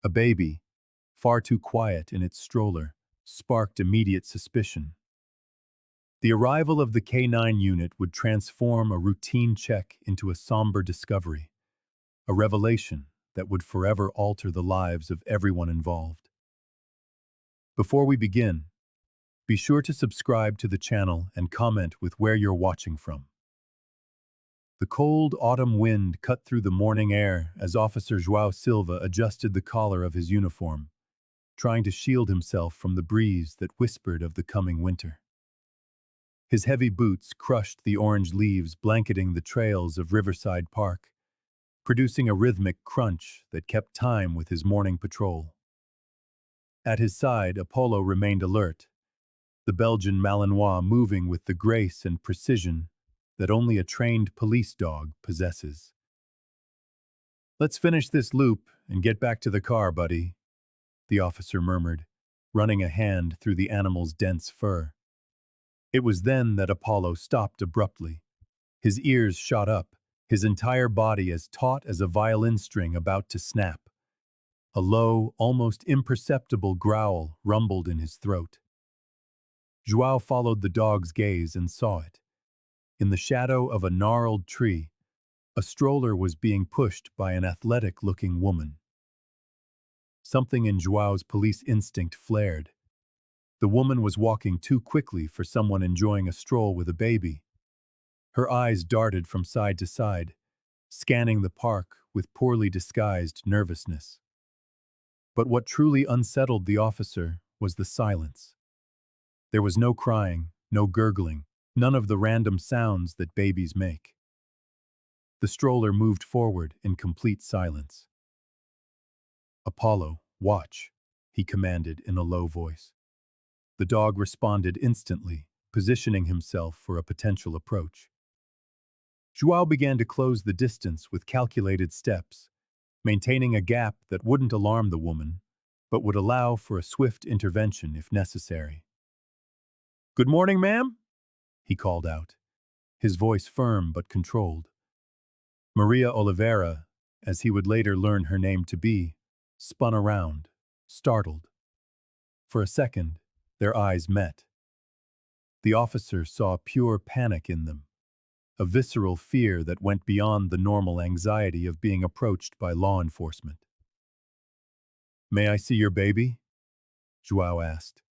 A baby, far too quiet in its stroller, sparked immediate suspicion. The arrival of the K-9 unit would transform a routine check into a somber discovery, a revelation that would forever alter the lives of everyone involved. Before we begin, be sure to subscribe to the channel and comment with where you're watching from. The cold autumn wind cut through the morning air as Officer João Silva adjusted the collar of his uniform, trying to shield himself from the breeze that whispered of the coming winter. His heavy boots crushed the orange leaves blanketing the trails of Riverside Park, producing a rhythmic crunch that kept time with his morning patrol. At his side, Apolo remained alert, the Belgian Malinois moving with the grace and precision that only a trained police dog possesses. "Let's finish this loop and get back to the car, buddy," the officer murmured, running a hand through the animal's dense fur. It was then that Apollo stopped abruptly. His ears shot up, his entire body as taut as a violin string about to snap. A low, almost imperceptible growl rumbled in his throat. João followed the dog's gaze and saw it. In the shadow of a gnarled tree, a stroller was being pushed by an athletic-looking woman. Something in João's police instinct flared. The woman was walking too quickly for someone enjoying a stroll with a baby. Her eyes darted from side to side, scanning the park with poorly disguised nervousness. But what truly unsettled the officer was the silence. There was no crying, no gurgling, none of the random sounds that babies make. The stroller moved forward in complete silence. "Apollo, watch," he commanded in a low voice. The dog responded instantly, positioning himself for a potential approach. João began to close the distance with calculated steps, maintaining a gap that wouldn't alarm the woman, but would allow for a swift intervention if necessary. "Good morning, ma'am," he called out, his voice firm but controlled. Maria Oliveira, as he would later learn her name to be, spun around, startled. For a second, their eyes met. The officer saw pure panic in them, a visceral fear that went beyond the normal anxiety of being approached by law enforcement. "May I see your baby?" João asked,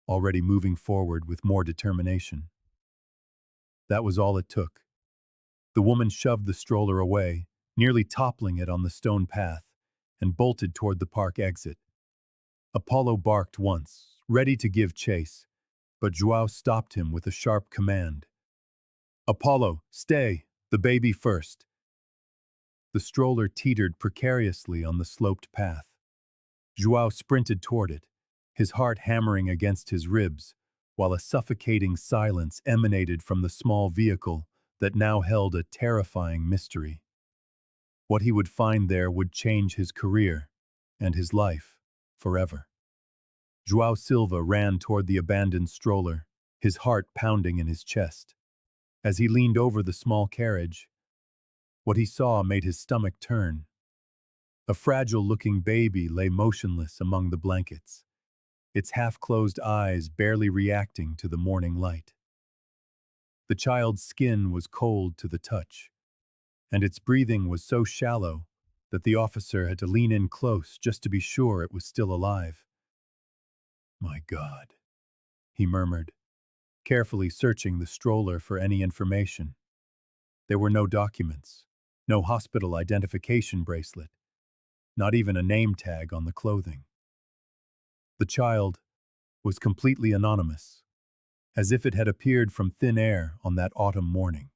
already moving forward with more determination. That was all it took. The woman shoved the stroller away, nearly toppling it on the stone path, and bolted toward the park exit. Apollo barked once, ready to give chase, but João stopped him with a sharp command. "Apollo, stay, the baby first." The stroller teetered precariously on the sloped path. João sprinted toward it, his heart hammering against his ribs, while a suffocating silence emanated from the small vehicle that now held a terrifying mystery. What he would find there would change his career and his life forever. João Silva ran toward the abandoned stroller, his heart pounding in his chest. As he leaned over the small carriage, what he saw made his stomach turn. A fragile-looking baby lay motionless among the blankets, its half-closed eyes barely reacting to the morning light. The child's skin was cold to the touch, and its breathing was so shallow that the officer had to lean in close just to be sure it was still alive. "My God," he murmured, carefully searching the stroller for any information. There were no documents, no hospital identification bracelet, not even a name tag on the clothing. The child was completely anonymous, as if it had appeared from thin air on that autumn morning.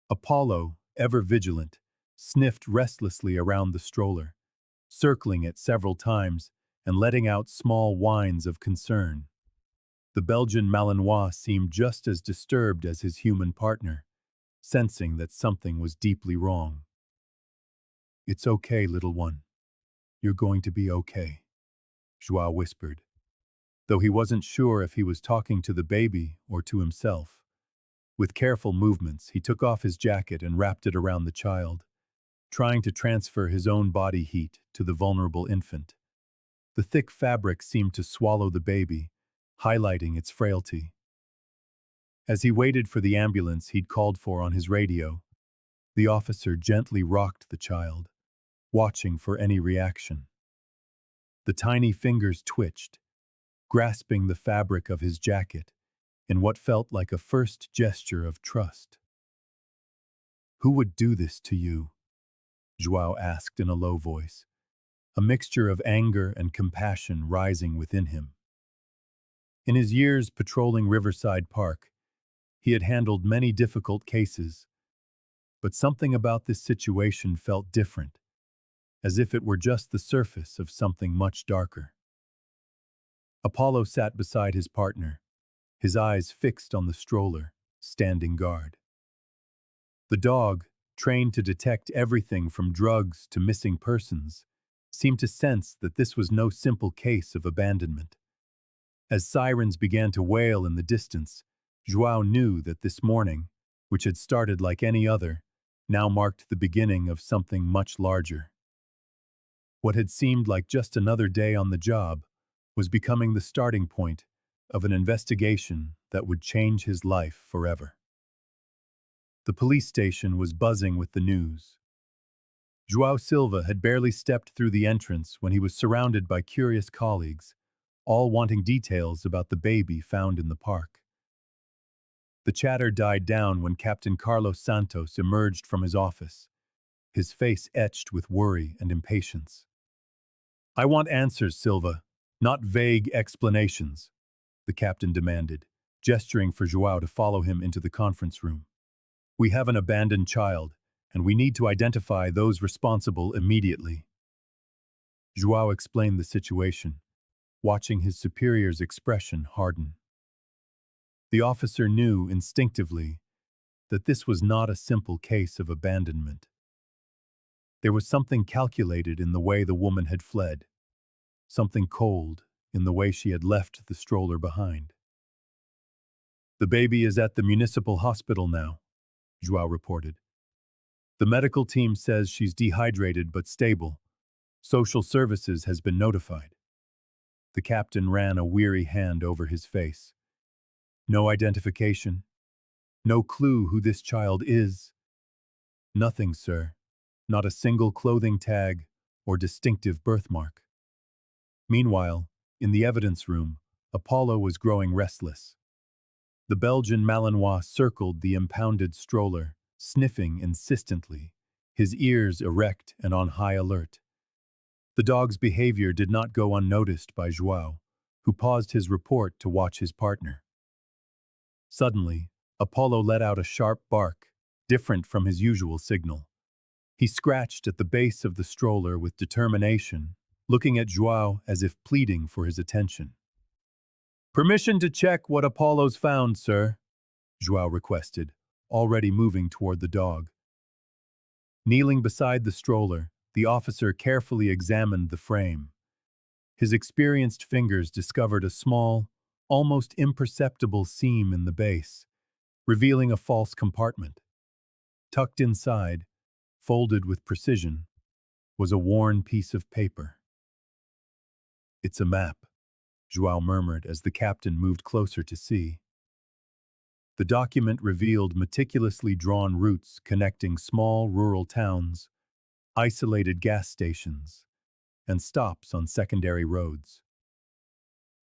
Apollo, ever vigilant, sniffed restlessly around the stroller, circling it several times and letting out small whines of concern. The Belgian Malinois seemed just as disturbed as his human partner, sensing that something was deeply wrong. "It's okay, little one. You're going to be okay," João whispered, though he wasn't sure if he was talking to the baby or to himself. With careful movements, he took off his jacket and wrapped it around the child, trying to transfer his own body heat to the vulnerable infant. The thick fabric seemed to swallow the baby, highlighting its frailty. As he waited for the ambulance he'd called for on his radio, the officer gently rocked the child, watching for any reaction. The tiny fingers twitched, grasping the fabric of his jacket in what felt like a first gesture of trust. "Who would do this to you?" João asked in a low voice, a mixture of anger and compassion rising within him. In his years patrolling Riverside Park, he had handled many difficult cases, but something about this situation felt different, as if it were just the surface of something much darker. Apollo sat beside his partner, his eyes fixed on the stroller, standing guard. The dog, trained to detect everything from drugs to missing persons, seemed to sense that this was no simple case of abandonment. As sirens began to wail in the distance, João knew that this morning, which had started like any other, now marked the beginning of something much larger. What had seemed like just another day on the job was becoming the starting point of an investigation that would change his life forever. The police station was buzzing with the news. João Silva had barely stepped through the entrance when he was surrounded by curious colleagues, all wanting details about the baby found in the park. The chatter died down when Captain Carlos Santos emerged from his office, his face etched with worry and impatience. "I want answers, Silva, not vague explanations," the captain demanded, gesturing for João to follow him into the conference room. "We have an abandoned child, and we need to identify those responsible immediately." João explained the situation, watching his superior's expression harden. The officer knew instinctively that this was not a simple case of abandonment. There was something calculated in the way the woman had fled, something cold in the way she had left the stroller behind. "The baby is at the municipal hospital now," João reported. "The medical team says she's dehydrated but stable. Social services has been notified." The captain ran a weary hand over his face. "No identification? No clue who this child is?" "Nothing, sir. Not a single clothing tag or distinctive birthmark." Meanwhile, in the evidence room, Apolo was growing restless. The Belgian Malinois circled the impounded stroller, sniffing insistently, his ears erect and on high alert. The dog's behavior did not go unnoticed by João, who paused his report to watch his partner. Suddenly, Apollo let out a sharp bark, different from his usual signal. He scratched at the base of the stroller with determination, looking at João as if pleading for his attention. "Permission to check what Apollo's found, sir," João requested, already moving toward the dog. Kneeling beside the stroller, the officer carefully examined the frame. His experienced fingers discovered a small, almost imperceptible seam in the base, revealing a false compartment. Tucked inside, folded with precision, was a worn piece of paper. "It's a map," João murmured as the captain moved closer to see. The document revealed meticulously drawn routes connecting small rural towns, isolated gas stations, and stops on secondary roads.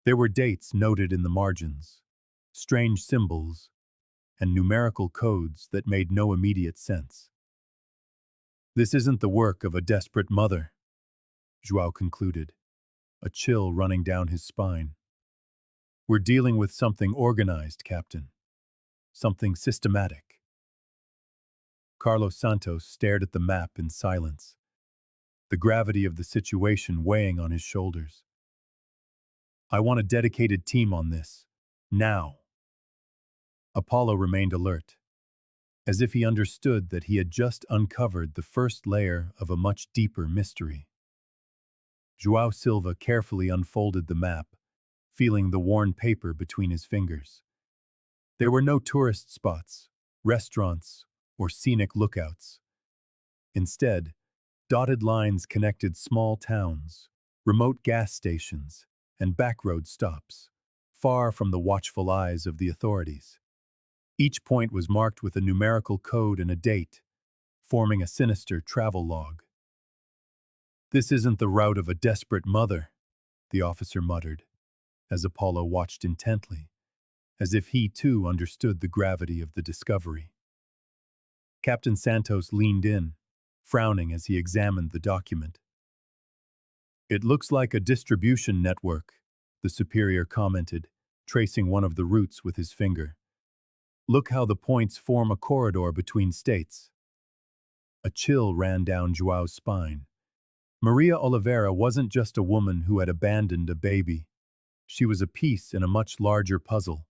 There were dates noted in the margins, strange symbols, and numerical codes that made no immediate sense. "This isn't the work of a desperate mother," João concluded, a chill running down his spine. "We're dealing with something organized, Captain. Something systematic." Carlos Santos stared at the map in silence, the gravity of the situation weighing on his shoulders. "I want a dedicated team on this. Now." Apollo remained alert, as if he understood that he had just uncovered the first layer of a much deeper mystery. João Silva carefully unfolded the map, feeling the worn paper between his fingers. There were no tourist spots, restaurants, or scenic lookouts. Instead, dotted lines connected small towns, remote gas stations, and backroad stops, far from the watchful eyes of the authorities. Each point was marked with a numerical code and a date, forming a sinister travel log. "This isn't the route of a desperate mother," the officer muttered, as Apollo watched intently, as if he too understood the gravity of the discovery. Captain Santos leaned in, frowning as he examined the document. "It looks like a distribution network," the superior commented, tracing one of the routes with his finger. "Look how the points form a corridor between states." A chill ran down Joao's spine. Maria Oliveira wasn't just a woman who had abandoned a baby. She was a piece in a much larger puzzle,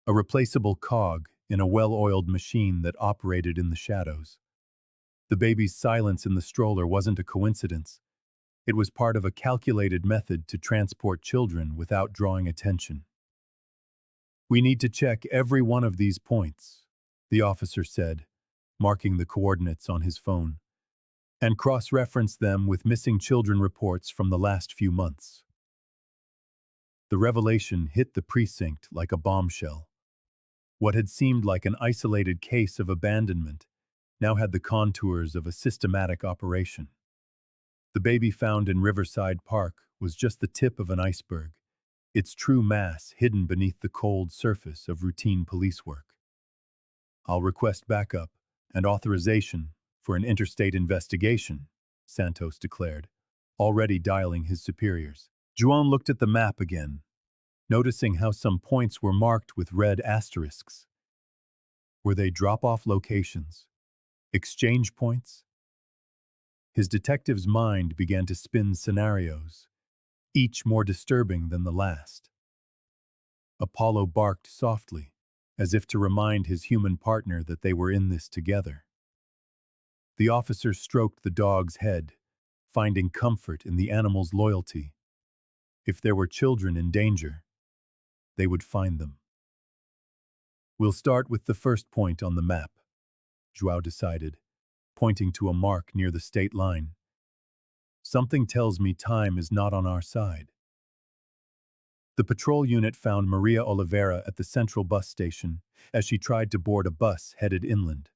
a replaceable cog in a well-oiled machine that operated in the shadows. The baby's silence in the stroller wasn't a coincidence. It was part of a calculated method to transport children without drawing attention. "We need to check every one of these points," the officer said, marking the coordinates on his phone, "and cross-reference them with missing children reports from the last few months." The revelation hit the precinct like a bombshell. What had seemed like an isolated case of abandonment now had the contours of a systematic operation. The baby found in Riverside Park was just the tip of an iceberg, its true mass hidden beneath the cold surface of routine police work. "I'll request backup and authorization for an interstate investigation," Santos declared, already dialing his superiors. João looked at the map again, noticing how some points were marked with red asterisks. Were they drop-off locations? Exchange points? His detective's mind began to spin scenarios, each more disturbing than the last. Apollo barked softly, as if to remind his human partner that they were in this together. The officer stroked the dog's head, finding comfort in the animal's loyalty. If there were children in danger, they would find them. "We'll start with the first point on the map," João decided, pointing to a mark near the state line. "Something tells me time is not on our side." The patrol unit found Maria Oliveira at the central bus station as she tried to board a bus headed inland.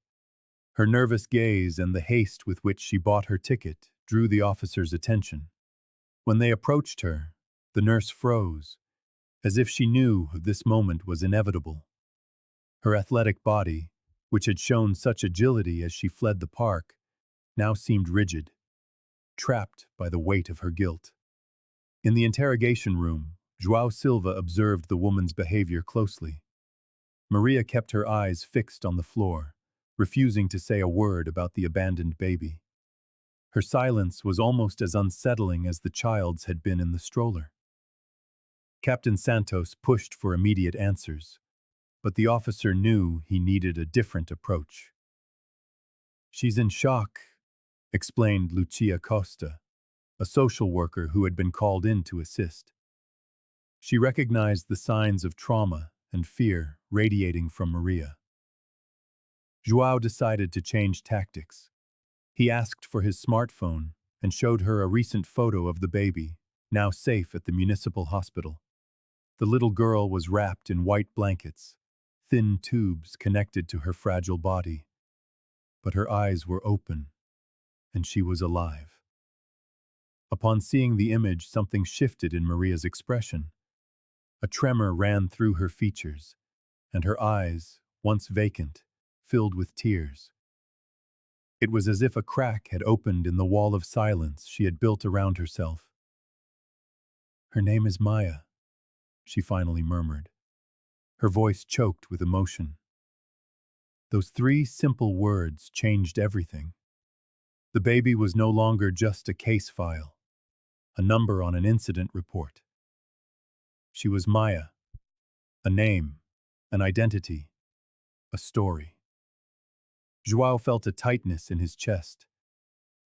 Her nervous gaze and the haste with which she bought her ticket drew the officer's attention. When they approached her, the nurse froze, as if she knew this moment was inevitable. Her athletic body, which had shown such agility as she fled the park, now seemed rigid, trapped by the weight of her guilt. In the interrogation room, João Silva observed the woman's behavior closely. Maria kept her eyes fixed on the floor, refusing to say a word about the abandoned baby. Her silence was almost as unsettling as the child's had been in the stroller. Captain Santos pushed for immediate answers, but the officer knew he needed a different approach. "She's in shock," explained Lucia Costa, a social worker who had been called in to assist. She recognized the signs of trauma and fear radiating from Maria. João decided to change tactics. He asked for his smartphone and showed her a recent photo of the baby, now safe at the municipal hospital. The little girl was wrapped in white blankets, thin tubes connected to her fragile body. But her eyes were open, and she was alive. Upon seeing the image, something shifted in Maria's expression. A tremor ran through her features, and her eyes, once vacant, filled with tears. It was as if a crack had opened in the wall of silence she had built around herself. "Her name is Maya," she finally murmured, her voice choked with emotion. Those 3 simple words changed everything. The baby was no longer just a case file, a number on an incident report. She was Maya, a name, an identity, a story. João felt a tightness in his chest.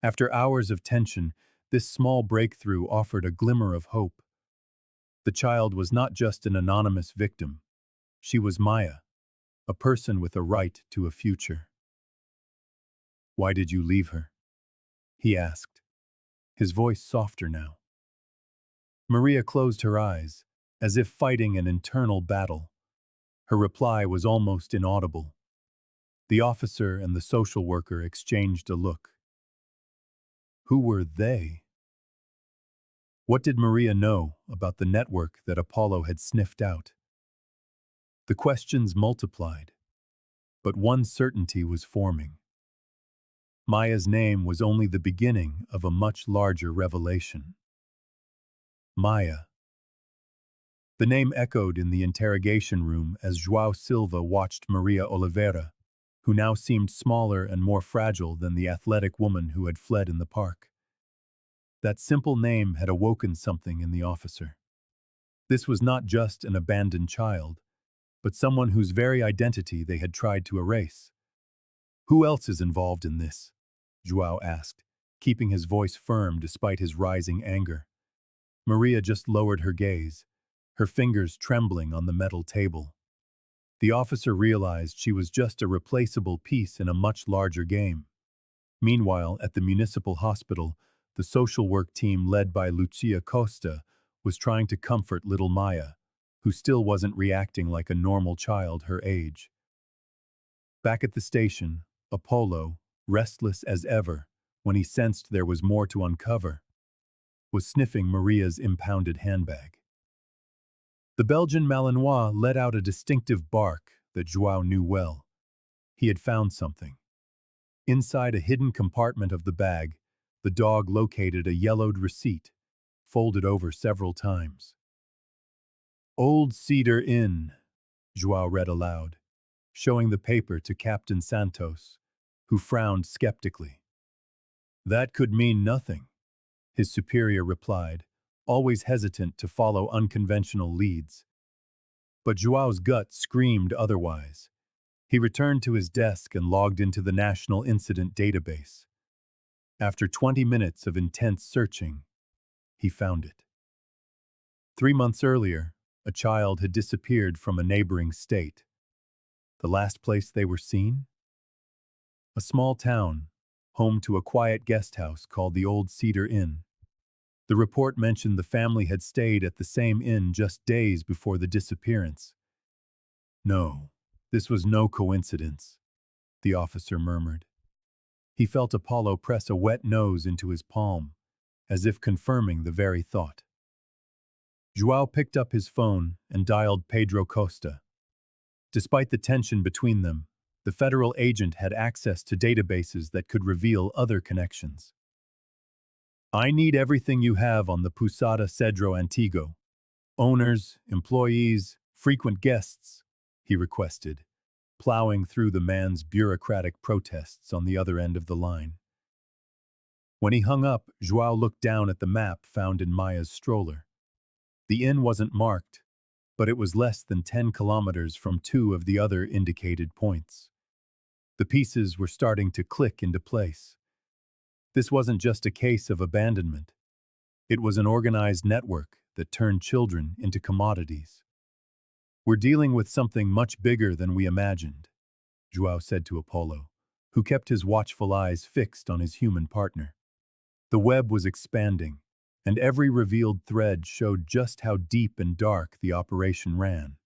After hours of tension, this small breakthrough offered a glimmer of hope. The child was not just an anonymous victim. She was Maya, a person with a right to a future. "Why did you leave her?" he asked, his voice softer now. Maria closed her eyes, as if fighting an internal battle. Her reply was almost inaudible. The officer and the social worker exchanged a look. Who were they? What did Maria know about the network that Apollo had sniffed out? The questions multiplied, but one certainty was forming. Maya's name was only the beginning of a much larger revelation. Maya. The name echoed in the interrogation room as João Silva watched Maria Oliveira, who now seemed smaller and more fragile than the athletic woman who had fled in the park. That simple name had awoken something in the officer. This was not just an abandoned child, but someone whose very identity they had tried to erase. Who else is involved in this? João asked, keeping his voice firm despite his rising anger. Maria just lowered her gaze, her fingers trembling on the metal table. The officer realized she was just a replaceable piece in a much larger game. Meanwhile, at the municipal hospital, the social work team led by Lucia Costa was trying to comfort little Maya, who still wasn't reacting like a normal child her age. Back at the station, Apolo, restless as ever, when he sensed there was more to uncover, was sniffing Maria's impounded handbag. The Belgian Malinois let out a distinctive bark that João knew well. He had found something. Inside a hidden compartment of the bag, the dog located a yellowed receipt, folded over several times. Old Cedar Inn, João read aloud, showing the paper to Captain Santos, who frowned skeptically. That could mean nothing, his superior replied, always hesitant to follow unconventional leads. But João's gut screamed otherwise. He returned to his desk and logged into the National Incident Database. After 20 minutes of intense searching, he found it. 3 months earlier, a child had disappeared from a neighboring state. The last place they were seen? A small town, home to a quiet guest house called the Old Cedar Inn. The report mentioned the family had stayed at the same inn just days before the disappearance. No, this was no coincidence, the officer murmured. He felt Apollo press a wet nose into his palm, as if confirming the very thought. João picked up his phone and dialed Pedro Costa. Despite the tension between them, the federal agent had access to databases that could reveal other connections. I need everything you have on the Posada Cedro Antigo. Owners, employees, frequent guests, he requested, plowing through the man's bureaucratic protests on the other end of the line. When he hung up, João looked down at the map found in Maya's stroller. The inn wasn't marked, but it was less than 10 kilometers from 2 of the other indicated points. The pieces were starting to click into place. This wasn't just a case of abandonment. It was an organized network that turned children into commodities. We're dealing with something much bigger than we imagined, João said to Apolo, who kept his watchful eyes fixed on his human partner. The web was expanding, and every revealed thread showed just how deep and dark the operation ran.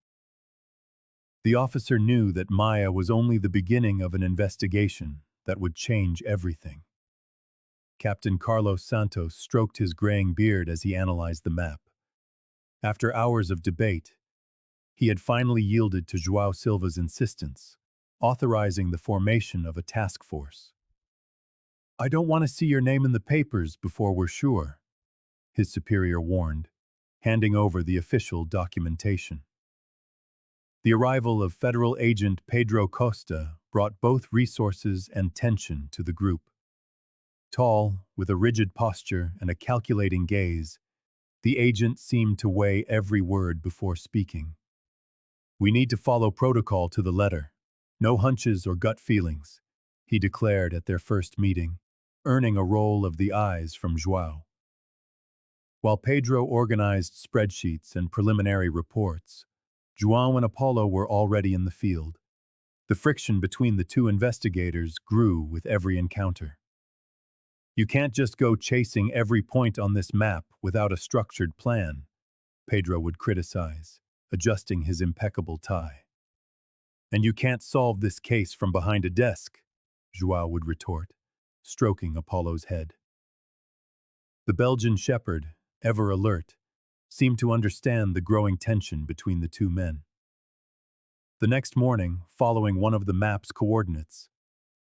The officer knew that Maya was only the beginning of an investigation that would change everything. Captain Carlos Santos stroked his graying beard as he analyzed the map. After hours of debate, he had finally yielded to João Silva's insistence, authorizing the formation of a task force. I don't want to see your name in the papers before we're sure, his superior warned, handing over the official documentation. The arrival of federal agent Pedro Costa brought both resources and tension to the group. Tall, with a rigid posture and a calculating gaze, the agent seemed to weigh every word before speaking. We need to follow protocol to the letter. No hunches or gut feelings, he declared at their first meeting, earning a roll of the eyes from João. While Pedro organized spreadsheets and preliminary reports, João and Apolo were already in the field. The friction between the two investigators grew with every encounter. You can't just go chasing every point on this map without a structured plan, Pedro would criticize, adjusting his impeccable tie. And you can't solve this case from behind a desk, João would retort, stroking Apollo's head. The Belgian shepherd, ever alert, seemed to understand the growing tension between the two men. The next morning, following one of the map's coordinates,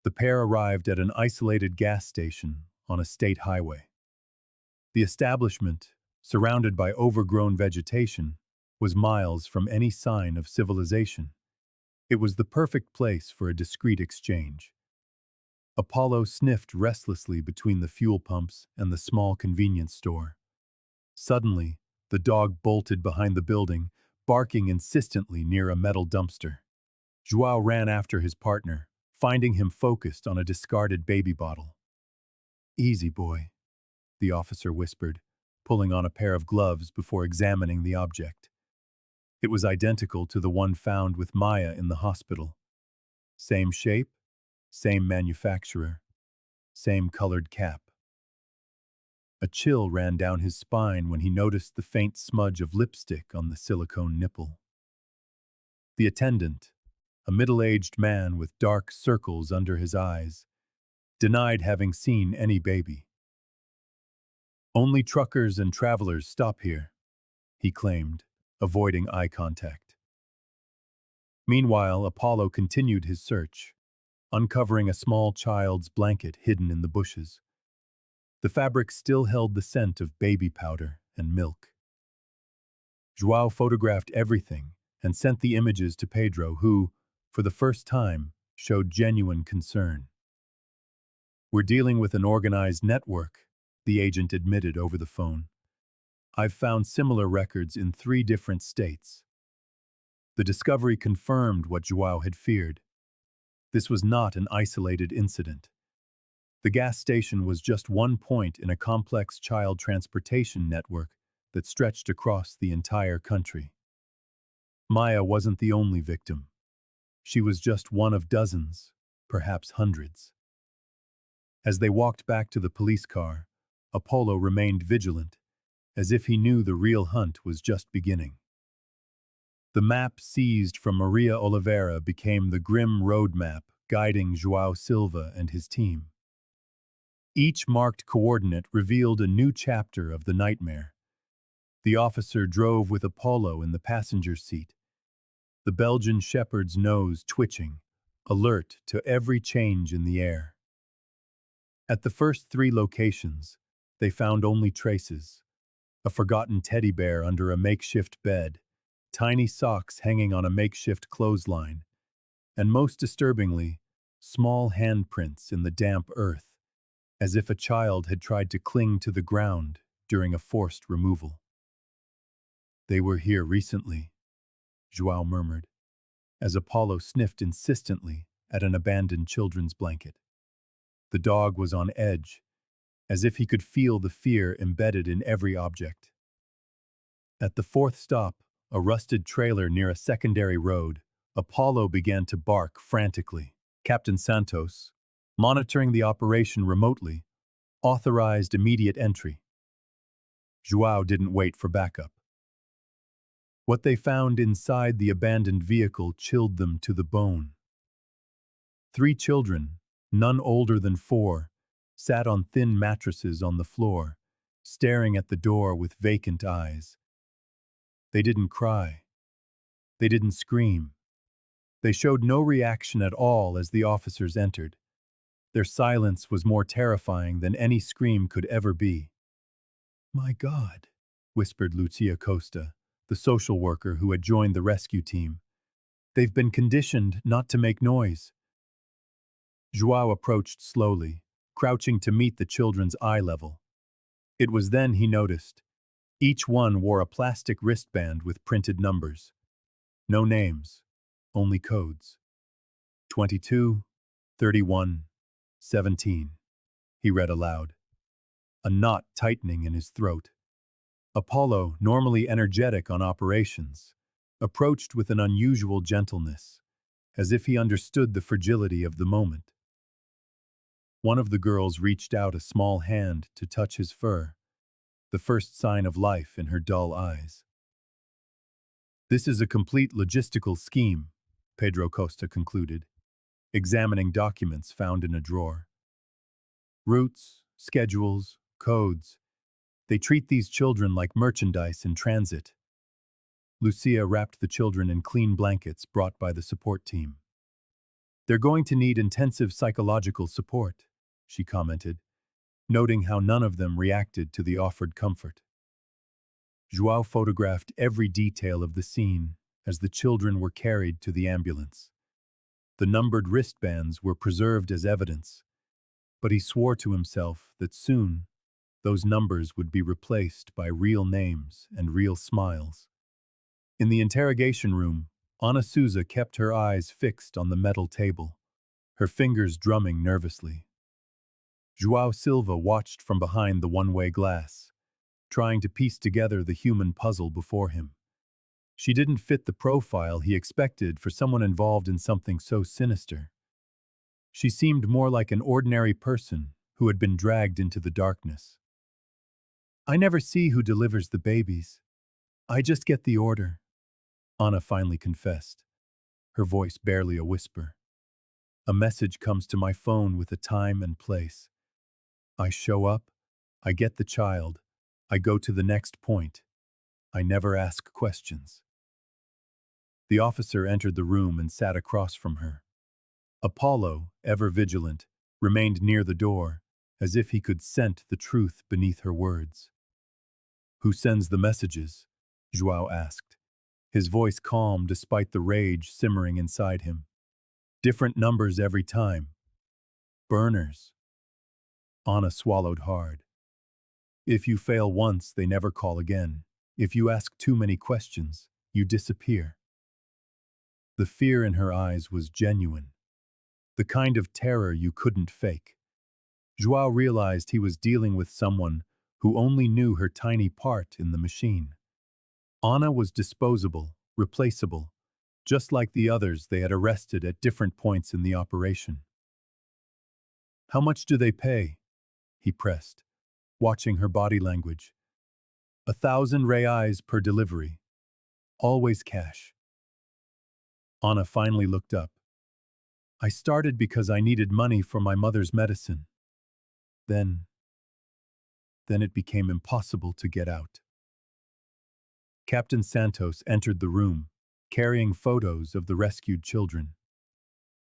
the pair arrived at an isolated gas station on a state highway. The establishment, surrounded by overgrown vegetation, was miles from any sign of civilization. It was the perfect place for a discreet exchange. Apollo sniffed restlessly between the fuel pumps and the small convenience store. Suddenly, the dog bolted behind the building, barking insistently near a metal dumpster. João ran after his partner, finding him focused on a discarded baby bottle. "Easy, boy," the officer whispered, pulling on a pair of gloves before examining the object. It was identical to the one found with Maya in the hospital. Same shape, same manufacturer, same colored cap. A chill ran down his spine when he noticed the faint smudge of lipstick on the silicone nipple. The attendant, a middle-aged man with dark circles under his eyes, denied having seen any baby. "Only truckers and travelers stop here," he claimed, avoiding eye contact. Meanwhile, Apollo continued his search, uncovering a small child's blanket hidden in the bushes. The fabric still held the scent of baby powder and milk. João photographed everything and sent the images to Pedro, who, for the first time, showed genuine concern. "We're dealing with an organized network," the agent admitted over the phone. "I've found similar records in 3 different states." The discovery confirmed what João had feared. This was not an isolated incident. The gas station was just one point in a complex child transportation network that stretched across the entire country. Maya wasn't the only victim. She was just one of dozens, perhaps hundreds. As they walked back to the police car, Apollo remained vigilant, as if he knew the real hunt was just beginning. The map seized from Maria Oliveira became the grim road map guiding João Silva and his team. Each marked coordinate revealed a new chapter of the nightmare. The officer drove with Apollo in the passenger seat, the Belgian shepherd's nose twitching, alert to every change in the air. At the first 3 locations, they found only traces: a forgotten teddy bear under a makeshift bed, tiny socks hanging on a makeshift clothesline, and most disturbingly, small handprints in the damp earth, as if a child had tried to cling to the ground during a forced removal. "They were here recently," João murmured, as Apollo sniffed insistently at an abandoned children's blanket. The dog was on edge, as if he could feel the fear embedded in every object. At the 4th stop, a rusted trailer near a secondary road, Apollo began to bark frantically. Captain Santos, monitoring the operation remotely, authorized immediate entry. João didn't wait for backup. What they found inside the abandoned vehicle chilled them to the bone. 3 children, none older than 4, sat on thin mattresses on the floor, staring at the door with vacant eyes. They didn't cry. They didn't scream. They showed no reaction at all as the officers entered. Their silence was more terrifying than any scream could ever be. "My God," whispered Lucia Costa, the social worker who had joined the rescue team. "They've been conditioned not to make noise." João approached slowly, crouching to meet the children's eye level. It was then he noticed. Each one wore a plastic wristband with printed numbers. No names, only codes. 22, 31, 17, he read aloud, a knot tightening in his throat. Apollo, normally energetic on operations, approached with an unusual gentleness, as if he understood the fragility of the moment. One of the girls reached out a small hand to touch his fur, the first sign of life in her dull eyes. This is a complete logistical scheme, Pedro Costa concluded, examining documents found in a drawer. Routes, schedules, codes. They treat these children like merchandise in transit. Lucia wrapped the children in clean blankets brought by the support team. They're going to need intensive psychological support, she commented, noting how none of them reacted to the offered comfort. João photographed every detail of the scene as the children were carried to the ambulance. The numbered wristbands were preserved as evidence, but he swore to himself that soon those numbers would be replaced by real names and real smiles. In the interrogation room, Ana Souza kept her eyes fixed on the metal table, her fingers drumming nervously. João Silva watched from behind the one-way glass, trying to piece together the human puzzle before him. She didn't fit the profile he expected for someone involved in something so sinister. She seemed more like an ordinary person who had been dragged into the darkness. I never see who delivers the babies. I just get the order, Ana finally confessed, her voice barely a whisper. A message comes to my phone with a time and place. I show up, I get the child, I go to the next point. I never ask questions. The officer entered the room and sat across from her. Apolo, ever vigilant, remained near the door, as if he could scent the truth beneath her words. Who sends the messages? João asked, his voice calm despite the rage simmering inside him. Different numbers every time. Burners. Ana swallowed hard. If you fail once, they never call again. If you ask too many questions, you disappear. The fear in her eyes was genuine, the kind of terror you couldn't fake. João realized he was dealing with someone who only knew her tiny part in the machine. Ana was disposable, replaceable, just like the others they had arrested at different points in the operation. How much do they pay? He pressed, watching her body language. 1,000 reais per delivery. Always cash. Ana finally looked up. I started because I needed money for my mother's medicine. Then it became impossible to get out. Captain Santos entered the room, carrying photos of the rescued children.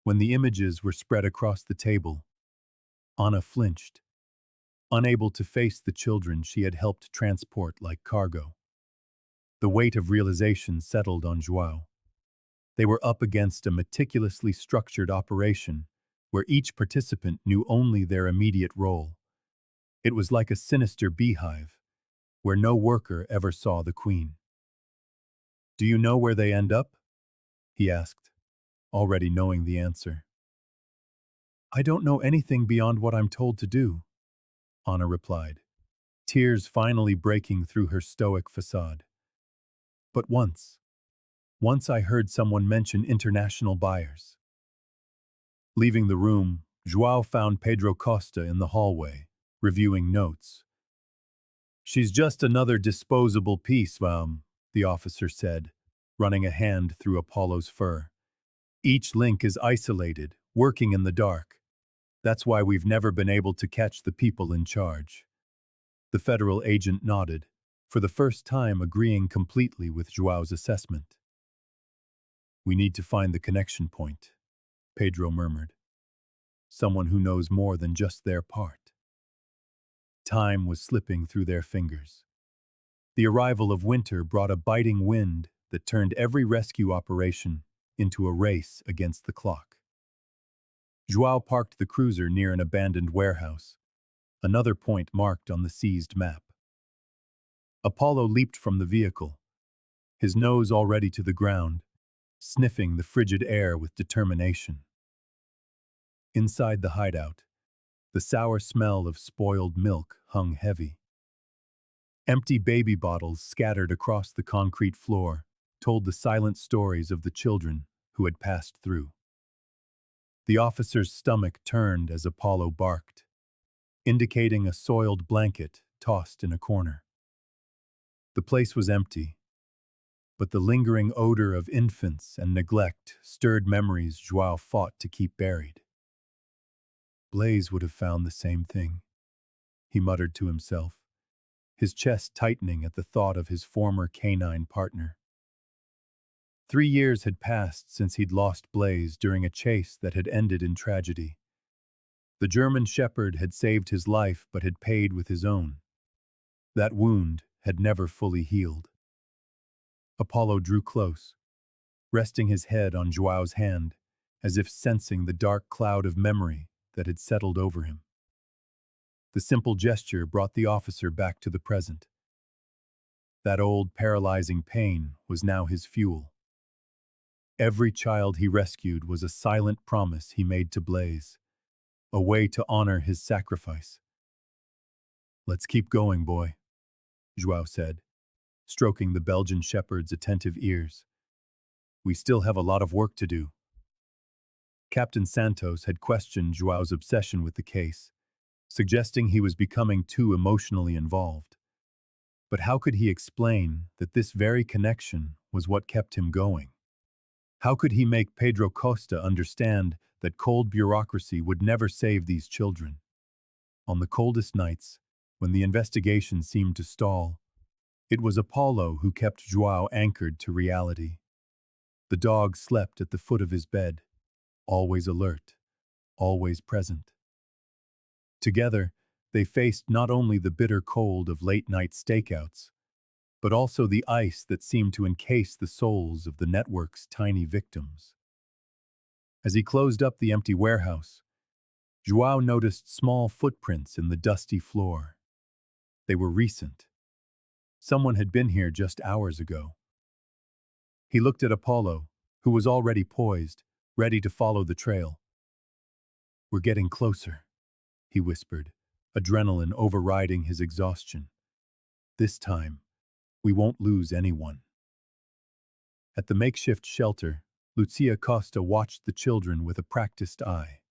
When the images were spread across the table, Ana flinched, unable to face the children she had helped transport like cargo. The weight of realization settled on João. They were up against a meticulously structured operation where each participant knew only their immediate role. It was like a sinister beehive, where no worker ever saw the queen. Do you know where they end up? He asked, already knowing the answer. I don't know anything beyond what I'm told to do, Ana replied, tears finally breaking through her stoic facade. But once I heard someone mention international buyers. Leaving the room, João found Pedro Costa in the hallway, reviewing notes. She's just another disposable piece, the officer said, running a hand through Apollo's fur. Each link is isolated, working in the dark. That's why we've never been able to catch the people in charge. The federal agent nodded, for the first time agreeing completely with João's assessment. We need to find the connection point, Pedro murmured. Someone who knows more than just their part. Time was slipping through their fingers. The arrival of winter brought a biting wind that turned every rescue operation into a race against the clock. João parked the cruiser near an abandoned warehouse, another point marked on the seized map. Apollo leaped from the vehicle, his nose already to the ground, sniffing the frigid air with determination. Inside the hideout, the sour smell of spoiled milk hung heavy. Empty baby bottles scattered across the concrete floor told the silent stories of the children who had passed through. The officer's stomach turned as Apollo barked, indicating a soiled blanket tossed in a corner. The place was empty, but the lingering odor of infants and neglect stirred memories João fought to keep buried. Blaze would have found the same thing, he muttered to himself, his chest tightening at the thought of his former canine partner. 3 years had passed since he'd lost Blaze during a chase that had ended in tragedy. The German shepherd had saved his life but had paid with his own. That wound had never fully healed. Apollo drew close, resting his head on Joao's hand, as if sensing the dark cloud of memory that had settled over him. The simple gesture brought the officer back to the present. That old paralyzing pain was now his fuel. Every child he rescued was a silent promise he made to Blaze, a way to honor his sacrifice. "Let's keep going, boy," João said, stroking the Belgian shepherd's attentive ears. "We still have a lot of work to do." Captain Santos had questioned Joao's obsession with the case, suggesting he was becoming too emotionally involved. But how could he explain that this very connection was what kept him going? How could he make Pedro Costa understand that cold bureaucracy would never save these children? On the coldest nights, when the investigation seemed to stall, it was Apollo who kept João anchored to reality. The dog slept at the foot of his bed, always alert, always present. Together, they faced not only the bitter cold of late-night stakeouts, but also the ice that seemed to encase the souls of the network's tiny victims. As he closed up the empty warehouse, João noticed small footprints in the dusty floor. They were recent. Someone had been here just hours ago. He looked at Apollo, who was already poised, ready to follow the trail. "We're getting closer," he whispered, adrenaline overriding his exhaustion. "This time, we won't lose anyone." At the makeshift shelter, Lucia Costa watched the children with a practiced eye.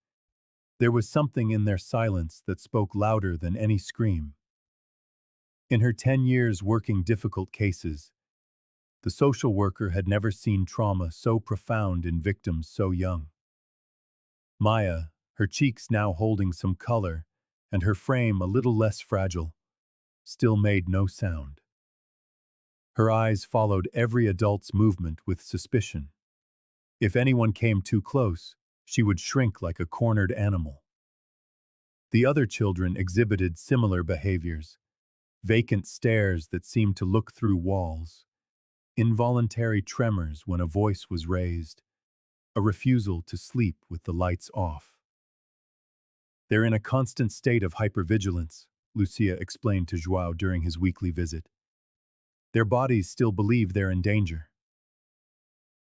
There was something in their silence that spoke louder than any scream. In her 10 years working difficult cases, the social worker had never seen trauma so profound in victims so young. Maya, her cheeks now holding some color, and her frame a little less fragile, still made no sound. Her eyes followed every adult's movement with suspicion. If anyone came too close, she would shrink like a cornered animal. The other children exhibited similar behaviors, vacant stares that seemed to look through walls, involuntary tremors when a voice was raised, a refusal to sleep with the lights off. "They're in a constant state of hypervigilance," Lucia explained to João during his weekly visit. "Their bodies still believe they're in danger."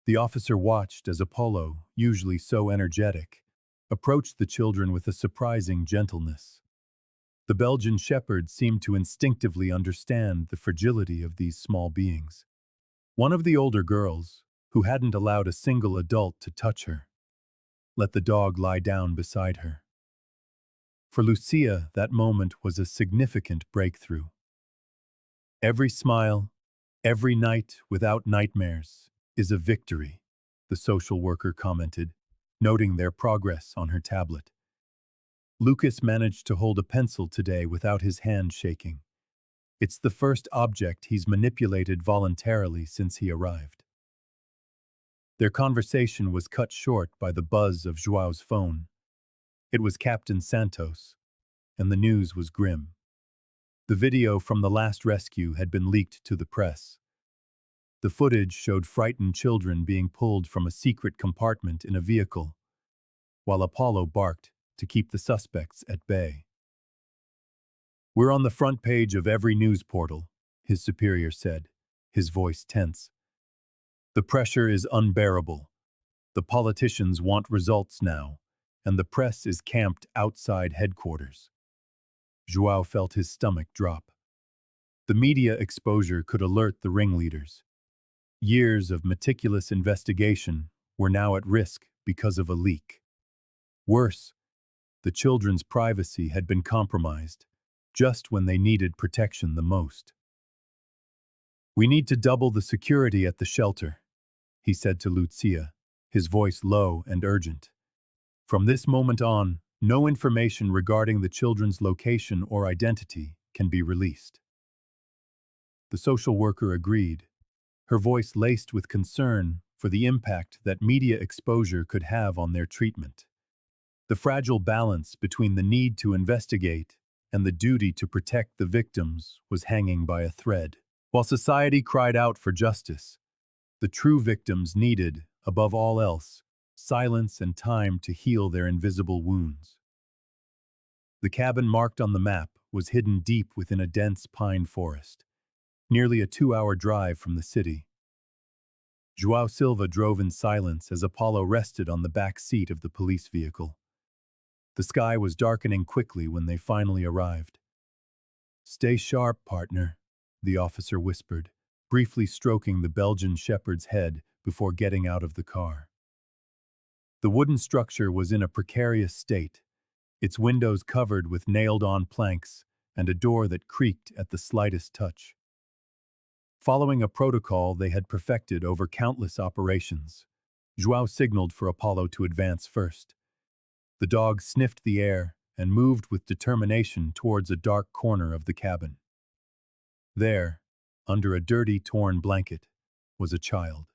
The officer watched as Apollo, usually so energetic, approached the children with a surprising gentleness. The Belgian shepherd seemed to instinctively understand the fragility of these small beings. One of the older girls, who hadn't allowed a single adult to touch her, let the dog lie down beside her. For Lucia, that moment was a significant breakthrough. "Every smile, every night without nightmares, is a victory," the social worker commented, noting their progress on her tablet. "Lucas managed to hold a pencil today without his hand shaking. It's the first object he's manipulated voluntarily since he arrived." Their conversation was cut short by the buzz of João's phone. It was Captain Santos, and the news was grim. The video from the last rescue had been leaked to the press. The footage showed frightened children being pulled from a secret compartment in a vehicle, while Apollo barked to keep the suspects at bay. "We're on the front page of every news portal," his superior said, his voice tense. "The pressure is unbearable. The politicians want results now, and the press is camped outside headquarters." João felt his stomach drop. The media exposure could alert the ringleaders. Years of meticulous investigation were now at risk because of a leak. Worse, the children's privacy had been compromised, just when they needed protection the most. "We need to double the security at the shelter," he said to Lucia, his voice low and urgent. "From this moment on, no information regarding the children's location or identity can be released." The social worker agreed, her voice laced with concern for the impact that media exposure could have on their treatment. The fragile balance between the need to investigate and the duty to protect the victims was hanging by a thread. While society cried out for justice, the true victims needed, above all else, silence and time to heal their invisible wounds. The cabin marked on the map was hidden deep within a dense pine forest, nearly a 2-hour drive from the city. João Silva drove in silence as Apolo rested on the back seat of the police vehicle. The sky was darkening quickly when they finally arrived. "Stay sharp, partner," the officer whispered, briefly stroking the Belgian shepherd's head before getting out of the car. The wooden structure was in a precarious state, its windows covered with nailed-on planks and a door that creaked at the slightest touch. Following a protocol they had perfected over countless operations, João signaled for Apolo to advance first. The dog sniffed the air and moved with determination towards a dark corner of the cabin. There, under a dirty, torn blanket, was a child.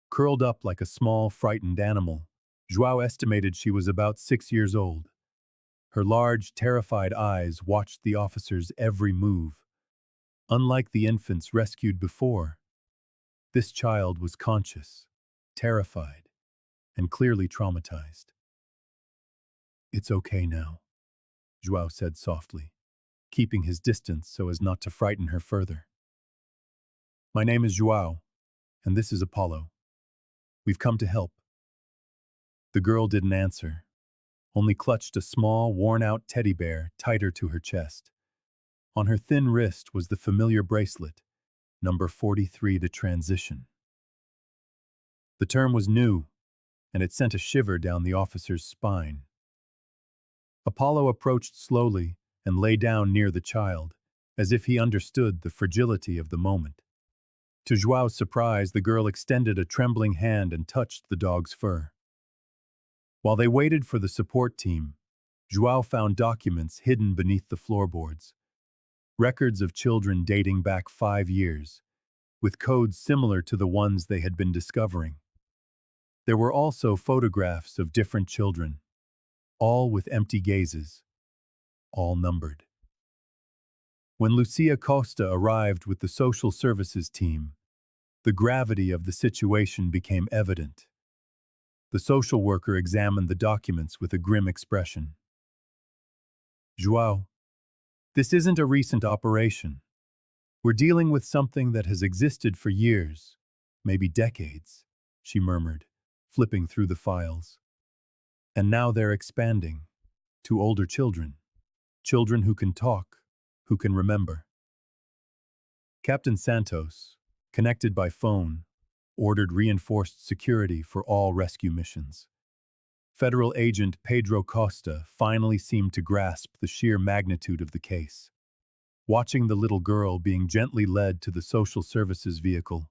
Curled up like a small, frightened animal, João estimated she was about 6 years old. Her large, terrified eyes watched the officer's every move. Unlike the infants rescued before, this child was conscious, terrified, and clearly traumatized. "It's okay now," João said softly, keeping his distance so as not to frighten her further. "My name is João, and this is Apolo. We've come to help." The girl didn't answer, only clutched a small, worn-out teddy bear tighter to her chest. On her thin wrist was the familiar bracelet, number 43 to transition. The term was new, and it sent a shiver down the officer's spine. Apollo approached slowly and lay down near the child, as if he understood the fragility of the moment. To João's surprise, the girl extended a trembling hand and touched the dog's fur. While they waited for the support team, João found documents hidden beneath the floorboards. Records of children dating back 5 years, with codes similar to the ones they had been discovering. There were also photographs of different children, all with empty gazes, all numbered. When Lucia Costa arrived with the social services team, the gravity of the situation became evident. The social worker examined the documents with a grim expression. "João, this isn't a recent operation. We're dealing with something that has existed for years, maybe decades," she murmured, flipping through the files. "And now they're expanding to older children, children who can talk, who can remember." Captain Santos, connected by phone, ordered reinforced security for all rescue missions. Federal agent Pedro Costa finally seemed to grasp the sheer magnitude of the case. Watching the little girl being gently led to the social services vehicle,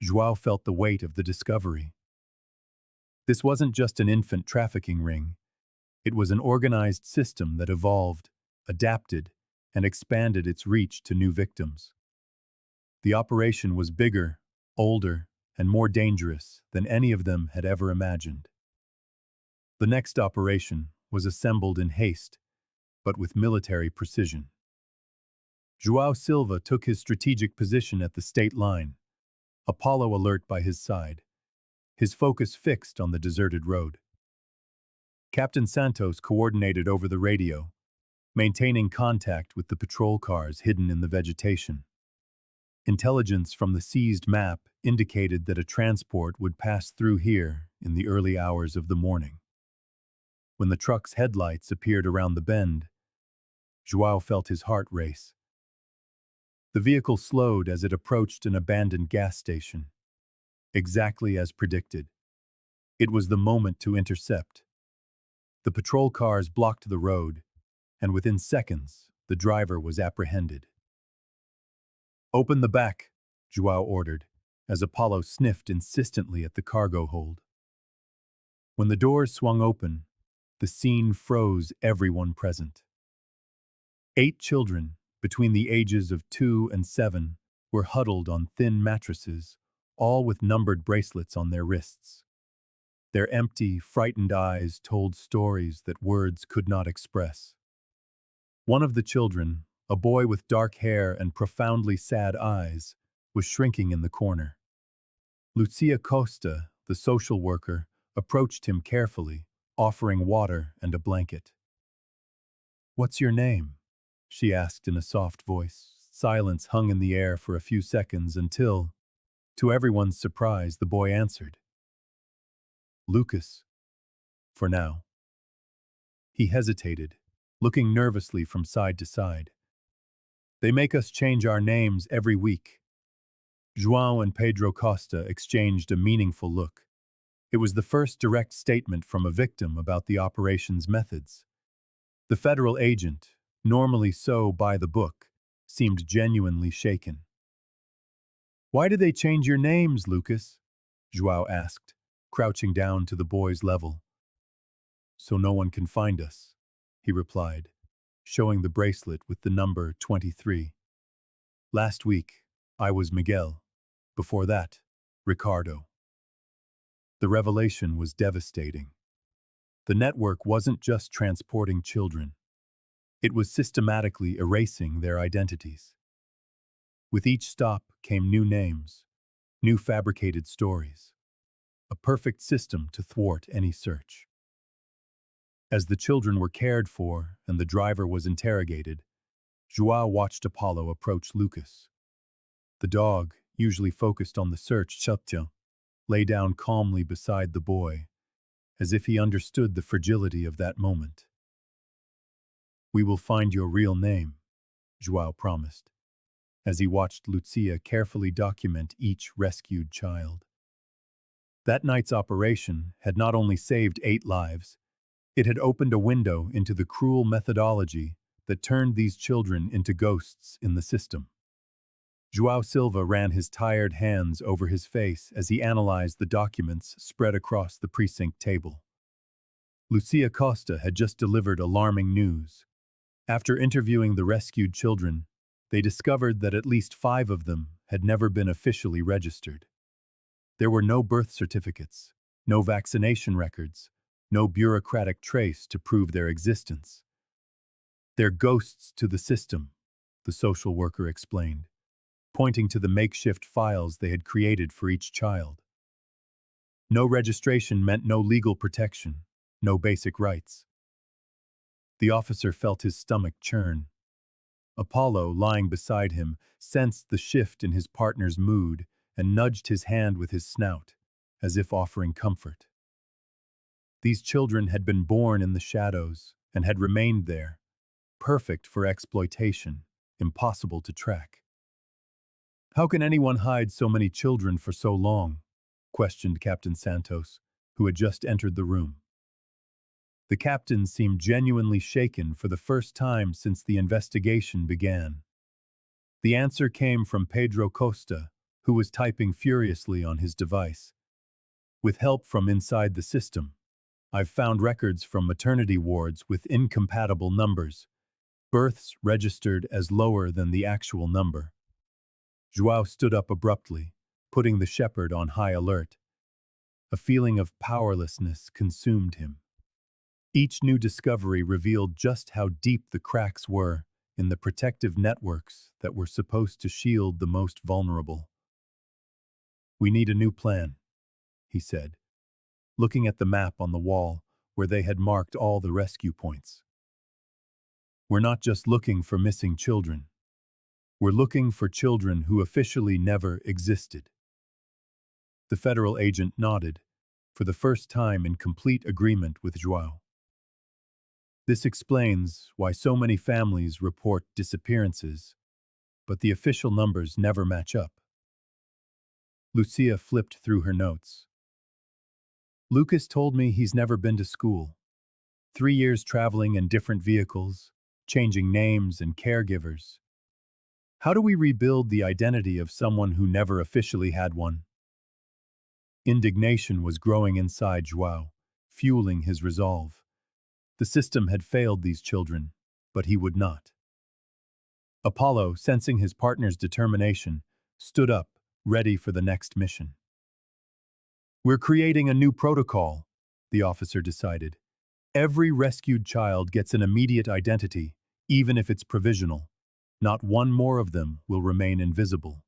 João felt the weight of the discovery. This wasn't just an infant trafficking ring. It was an organized system that evolved, adapted, and expanded its reach to new victims. The operation was bigger, older, and more dangerous than any of them had ever imagined. The next operation was assembled in haste, but with military precision. João Silva took his strategic position at the state line, Apollo alert by his side, his focus fixed on the deserted road. Captain Santos coordinated over the radio, maintaining contact with the patrol cars hidden in the vegetation. Intelligence from the seized map indicated that a transport would pass through here in the early hours of the morning. When the truck's headlights appeared around the bend, João felt his heart race. The vehicle slowed as it approached an abandoned gas station. Exactly as predicted. It was the moment to intercept. The patrol cars blocked the road, and within seconds, the driver was apprehended. "Open the back," João ordered, as Apollo sniffed insistently at the cargo hold. When the doors swung open, the scene froze everyone present. 8 children, between the ages of 2 and 7, were huddled on thin mattresses, all with numbered bracelets on their wrists. Their empty, frightened eyes told stories that words could not express. One of the children, a boy with dark hair and profoundly sad eyes, was shrinking in the corner. Lucia Costa, the social worker, approached him carefully, offering water and a blanket. "What's your name?" she asked in a soft voice. Silence hung in the air for a few seconds until, to everyone's surprise, the boy answered. "Lucas. For now." He hesitated, looking nervously from side to side. "They make us change our names every week." João and Pedro Costa exchanged a meaningful look. It was the first direct statement from a victim about the operation's methods. The federal agent, normally so by the book, seemed genuinely shaken. "Why do they change your names, Lucas?" João asked, crouching down to the boy's level. "So no one can find us," he replied, showing the bracelet with the number 23. "Last week, I was Miguel. Before that, Ricardo." The revelation was devastating. The network wasn't just transporting children. It was systematically erasing their identities. With each stop came new names, new fabricated stories. A perfect system to thwart any search. As the children were cared for and the driver was interrogated, João watched Apollo approach Lucas. The dog, usually focused on the search, lay down calmly beside the boy, as if he understood the fragility of that moment. "We will find your real name," João promised, as he watched Lucia carefully document each rescued child. That night's operation had not only saved 8 lives, it had opened a window into the cruel methodology that turned these children into ghosts in the system. João Silva ran his tired hands over his face as he analyzed the documents spread across the precinct table. Lucia Costa had just delivered alarming news. After interviewing the rescued children, they discovered that at least 5 of them had never been officially registered. There were no birth certificates, no vaccination records, no bureaucratic trace to prove their existence. "They're ghosts to the system," the social worker explained, pointing to the makeshift files they had created for each child. No registration meant no legal protection, no basic rights. The officer felt his stomach churn. Apollo, lying beside him, sensed the shift in his partner's mood and nudged his hand with his snout, as if offering comfort. These children had been born in the shadows and had remained there, perfect for exploitation, impossible to track. "How can anyone hide so many children for so long?" questioned Captain Santos, who had just entered the room. The captain seemed genuinely shaken for the first time since the investigation began. The answer came from Pedro Costa, who was typing furiously on his device. "With help from inside the system, I've found records from maternity wards with incompatible numbers, births registered as lower than the actual number." João stood up abruptly, putting the shepherd on high alert. A feeling of powerlessness consumed him. Each new discovery revealed just how deep the cracks were in the protective networks that were supposed to shield the most vulnerable. "We need a new plan," he said, looking at the map on the wall where they had marked all the rescue points. "We're not just looking for missing children. We're looking for children who officially never existed." The federal agent nodded, for the first time in complete agreement with João. "This explains why so many families report disappearances, but the official numbers never match up." Lucia flipped through her notes. "Lucas told me he's never been to school. 3 years traveling in different vehicles, changing names and caregivers. How do we rebuild the identity of someone who never officially had one? Indignation was growing inside João, fueling his resolve. The system had failed these children, but he would not. Apollo, sensing his partner's determination, stood up, ready for the next mission. "We're creating a new protocol," the officer decided. "Every rescued child gets an immediate identity, even if it's provisional. Not one more of them will remain invisible."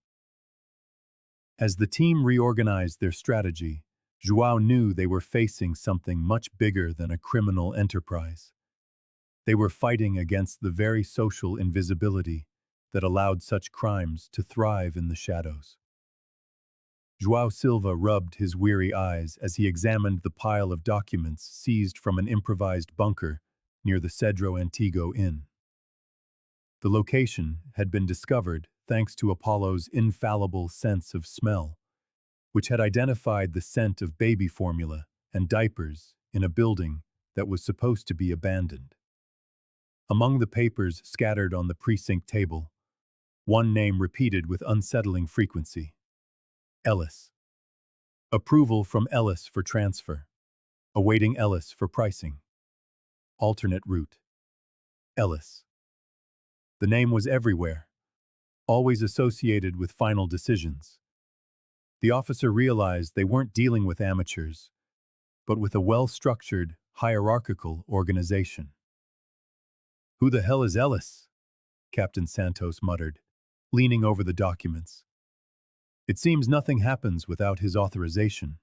As the team reorganized their strategy, João knew they were facing something much bigger than a criminal enterprise. They were fighting against the very social invisibility that allowed such crimes to thrive in the shadows. João Silva rubbed his weary eyes as he examined the pile of documents seized from an improvised bunker near the Cedro Antigo Inn. The location had been discovered thanks to Apollo's infallible sense of smell, which had identified the scent of baby formula and diapers in a building that was supposed to be abandoned. Among the papers scattered on the precinct table, one name repeated with unsettling frequency: Ellis. Approval from Ellis for transfer. Awaiting Ellis for pricing. Alternate route. Ellis. The name was everywhere, always associated with final decisions. The officer realized they weren't dealing with amateurs, but with a well-structured, hierarchical organization. "Who the hell is Ellis?" Captain Santos muttered, leaning over the documents. "It seems nothing happens without his authorization."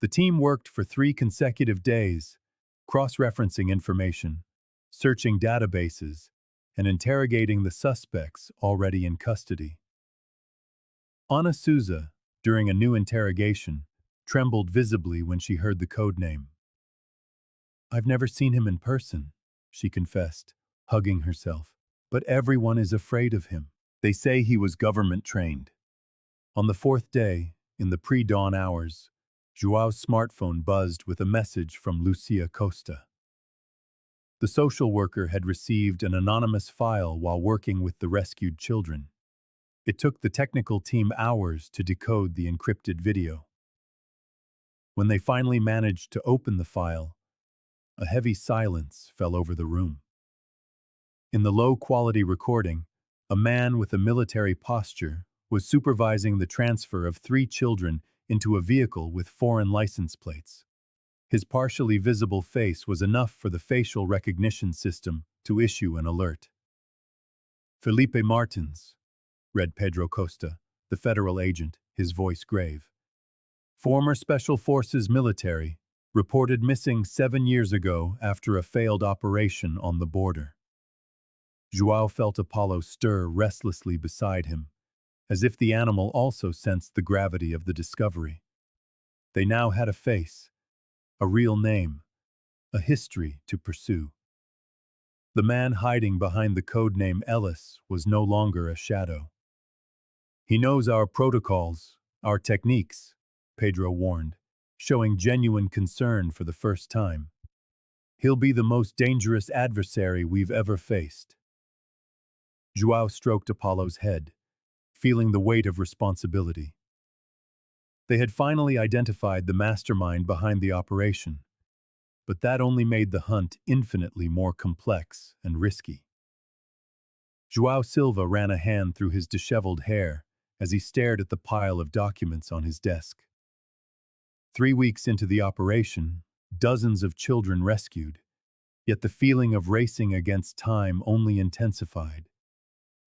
The team worked for 3 consecutive days, cross-referencing information, searching databases, and interrogating the suspects already in custody. Ana Souza, during a new interrogation, trembled visibly when she heard the code name. "I've never seen him in person," she confessed, hugging herself. "But everyone is afraid of him. They say he was government-trained." On the 4th day, in the pre-dawn hours, João's smartphone buzzed with a message from Lucia Costa. The social worker had received an anonymous file while working with the rescued children. It took the technical team hours to decode the encrypted video. When they finally managed to open the file, a heavy silence fell over the room. In the low-quality recording, a man with a military posture was supervising the transfer of 3 children into a vehicle with foreign license plates. His partially visible face was enough for the facial recognition system to issue an alert. "Felipe Martins," read Pedro Costa, the federal agent, his voice grave. "Former Special Forces military, reported missing 7 years ago after a failed operation on the border." João felt Apollo stir restlessly beside him, as if the animal also sensed the gravity of the discovery. They now had a face, a real name, a history to pursue. The man hiding behind the codename Ellis was no longer a shadow. "He knows our protocols, our techniques," Pedro warned, showing genuine concern for the first time. "He'll be the most dangerous adversary we've ever faced." João stroked Apollo's head, feeling the weight of responsibility. They had finally identified the mastermind behind the operation, but that only made the hunt infinitely more complex and risky. João Silva ran a hand through his disheveled hair as he stared at the pile of documents on his desk. 3 weeks into the operation, dozens of children rescued, yet the feeling of racing against time only intensified.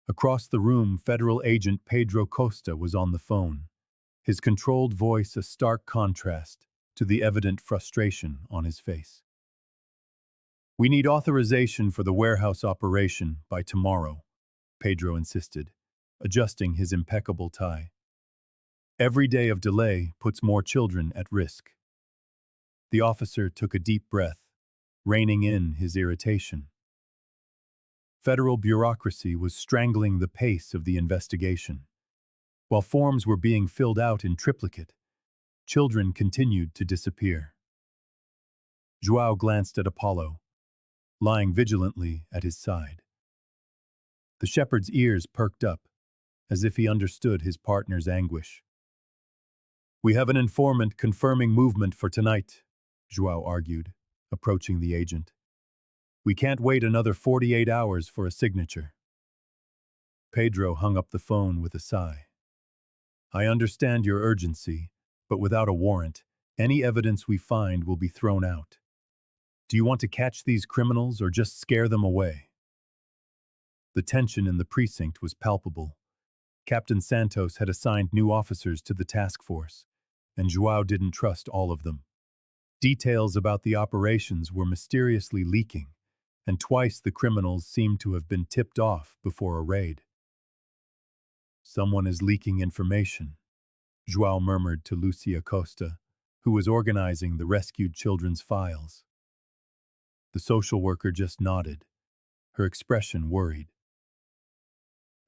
Across the room, Federal Agent Pedro Costa was on the phone, his controlled voice a stark contrast to the evident frustration on his face. "We need authorization for the warehouse operation by tomorrow," Pedro insisted, adjusting his impeccable tie. "Every day of delay puts more children at risk." The officer took a deep breath, reining in his irritation. Federal bureaucracy was strangling the pace of the investigation. While forms were being filled out in triplicate, children continued to disappear. João glanced at Apollo, lying vigilantly at his side. The shepherd's ears perked up, as if he understood his partner's anguish. "We have an informant confirming movement for tonight," João argued, approaching the agent. "We can't wait another 48 hours for a signature." Pedro hung up the phone with a sigh. "I understand your urgency, but without a warrant, any evidence we find will be thrown out. Do you want to catch these criminals or just scare them away?" The tension in the precinct was palpable. Captain Santos had assigned new officers to the task force, and João didn't trust all of them. Details about the operations were mysteriously leaking, and twice the criminals seemed to have been tipped off before a raid. "Someone is leaking information," João murmured to Lucia Costa, who was organizing the rescued children's files. The social worker just nodded, her expression worried.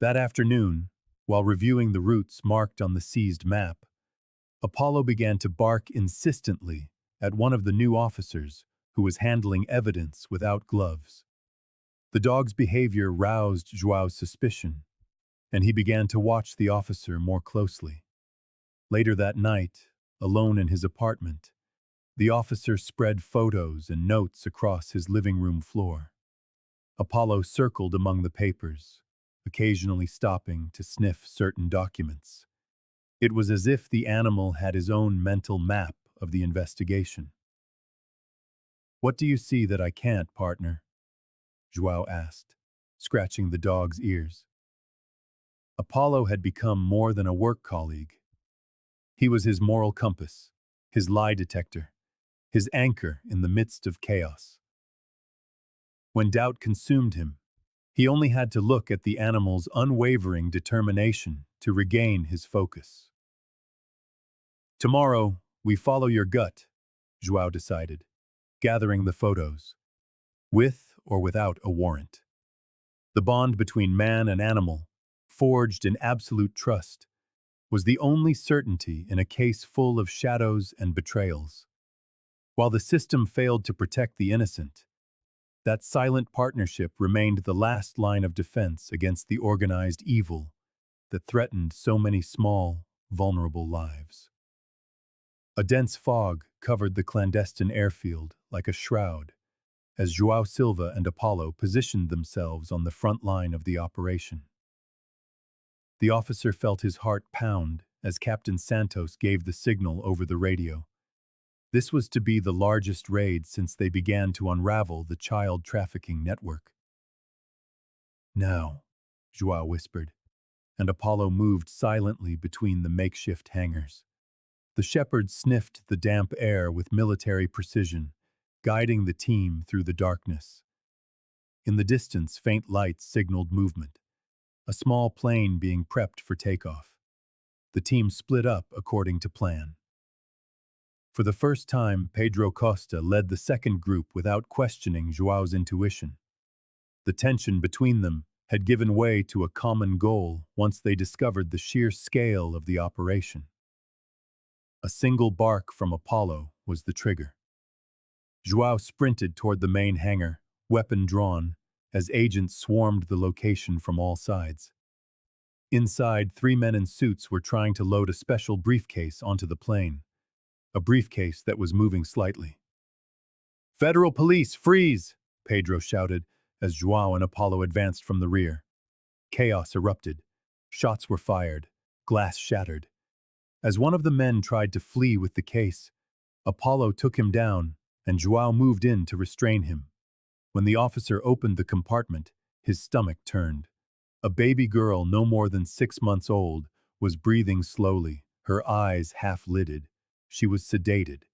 That afternoon, while reviewing the routes marked on the seized map, Apollo began to bark insistently at one of the new officers who was handling evidence without gloves. The dog's behavior roused João's suspicion, and he began to watch the officer more closely. Later that night, alone in his apartment, the officer spread photos and notes across his living room floor. Apollo circled among the papers, occasionally stopping to sniff certain documents. It was as if the animal had his own mental map of the investigation. "What do you see that I can't, partner?" João asked, scratching the dog's ears. Apollo had become more than a work colleague. He was his moral compass, his lie detector, his anchor in the midst of chaos. When doubt consumed him, he only had to look at the animal's unwavering determination to regain his focus. "Tomorrow, we follow your gut," João decided, gathering the photos, with or without a warrant. The bond between man and animal, forged in absolute trust, was the only certainty in a case full of shadows and betrayals. While the system failed to protect the innocent, that silent partnership remained the last line of defense against the organized evil that threatened so many small, vulnerable lives. A dense fog covered the clandestine airfield like a shroud, as João Silva and Apolo positioned themselves on the front line of the operation. The officer felt his heart pound as Captain Santos gave the signal over the radio. This was to be the largest raid since they began to unravel the child trafficking network. "Now," João whispered, and Apollo moved silently between the makeshift hangars. The shepherd sniffed the damp air with military precision, guiding the team through the darkness. In the distance, faint lights signaled movement, a small plane being prepped for takeoff. The team split up according to plan. For the first time, Pedro Costa led the second group without questioning João's intuition. The tension between them had given way to a common goal once they discovered the sheer scale of the operation. A single bark from Apollo was the trigger. João sprinted toward the main hangar, weapon drawn, as agents swarmed the location from all sides. Inside, 3 men in suits were trying to load a special briefcase onto the plane, a briefcase that was moving slightly. "Federal police, freeze!" Pedro shouted as João and Apollo advanced from the rear. Chaos erupted. Shots were fired. Glass shattered. As one of the men tried to flee with the case, Apollo took him down, and João moved in to restrain him. When the officer opened the compartment, his stomach turned. A baby girl no more than 6 months old was breathing slowly, her eyes half-lidded. She was sedated.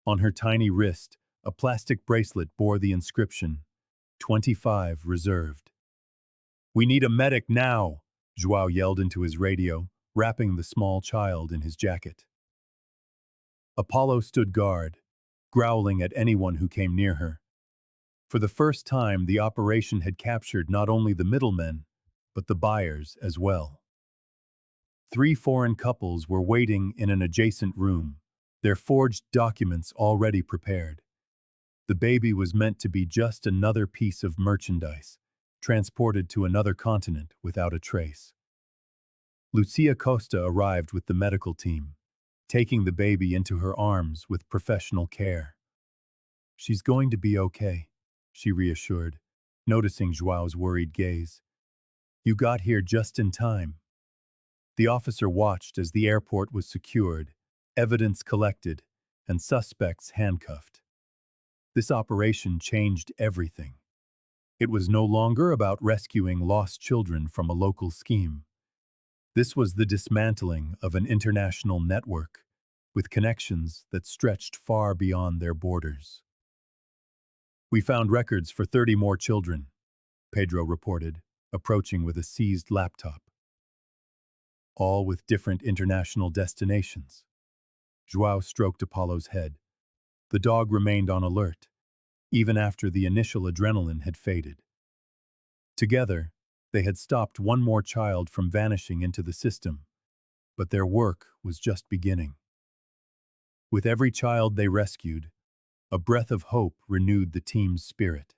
On her tiny wrist, a plastic bracelet bore the inscription, 25 reserved. "We need a medic now," João yelled into his radio, wrapping the small child in his jacket. Apollo stood guard, growling at anyone who came near her. For the first time, the operation had captured not only the middlemen, but the buyers as well. 3 foreign couples were waiting in an adjacent room, their forged documents already prepared. The baby was meant to be just another piece of merchandise, transported to another continent without a trace. Lucia Costa arrived with the medical team, taking the baby into her arms with professional care. "She's going to be okay," she reassured, noticing Joao's worried gaze. "You got here just in time." The officer watched as the airport was secured, evidence collected, and suspects handcuffed. This operation changed everything. It was no longer about rescuing lost children from a local scheme. This was the dismantling of an international network, with connections that stretched far beyond their borders. "We found records for 30 more children," Pedro reported, approaching with a seized laptop. "All with different international destinations." João stroked Apollo's head. The dog remained on alert, even after the initial adrenaline had faded. Together, they had stopped one more child from vanishing into the system, but their work was just beginning. With every child they rescued, a breath of hope renewed the team's spirit.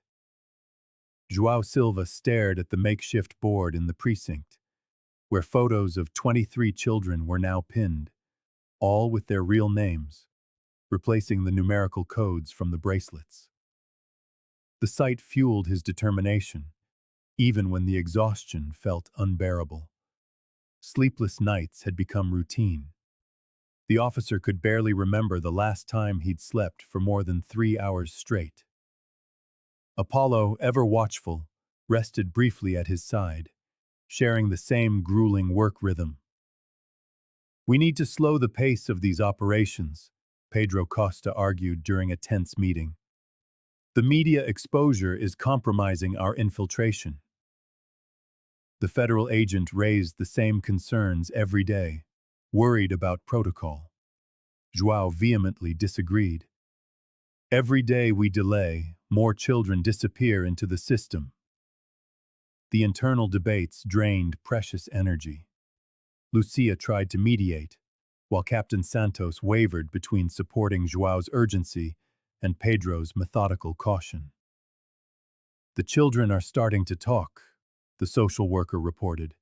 João Silva stared at the makeshift board in the precinct, where photos of 23 children were now pinned, all with their real names, replacing the numerical codes from the bracelets. The sight fueled his determination, even when the exhaustion felt unbearable. Sleepless nights had become routine. The officer could barely remember the last time he'd slept for more than 3 hours straight. Apollo, ever watchful, rested briefly at his side, sharing the same grueling work rhythm. "We need to slow the pace of these operations," Pedro Costa argued during a tense meeting. "The media exposure is compromising our infiltration." The federal agent raised the same concerns every day, worried about protocol. João vehemently disagreed. "Every day we delay, more children disappear into the system." The internal debates drained precious energy. Lucia tried to mediate, while Captain Santos wavered between supporting João's urgency and Pedro's methodical caution. "The children are starting to talk," the social worker reported,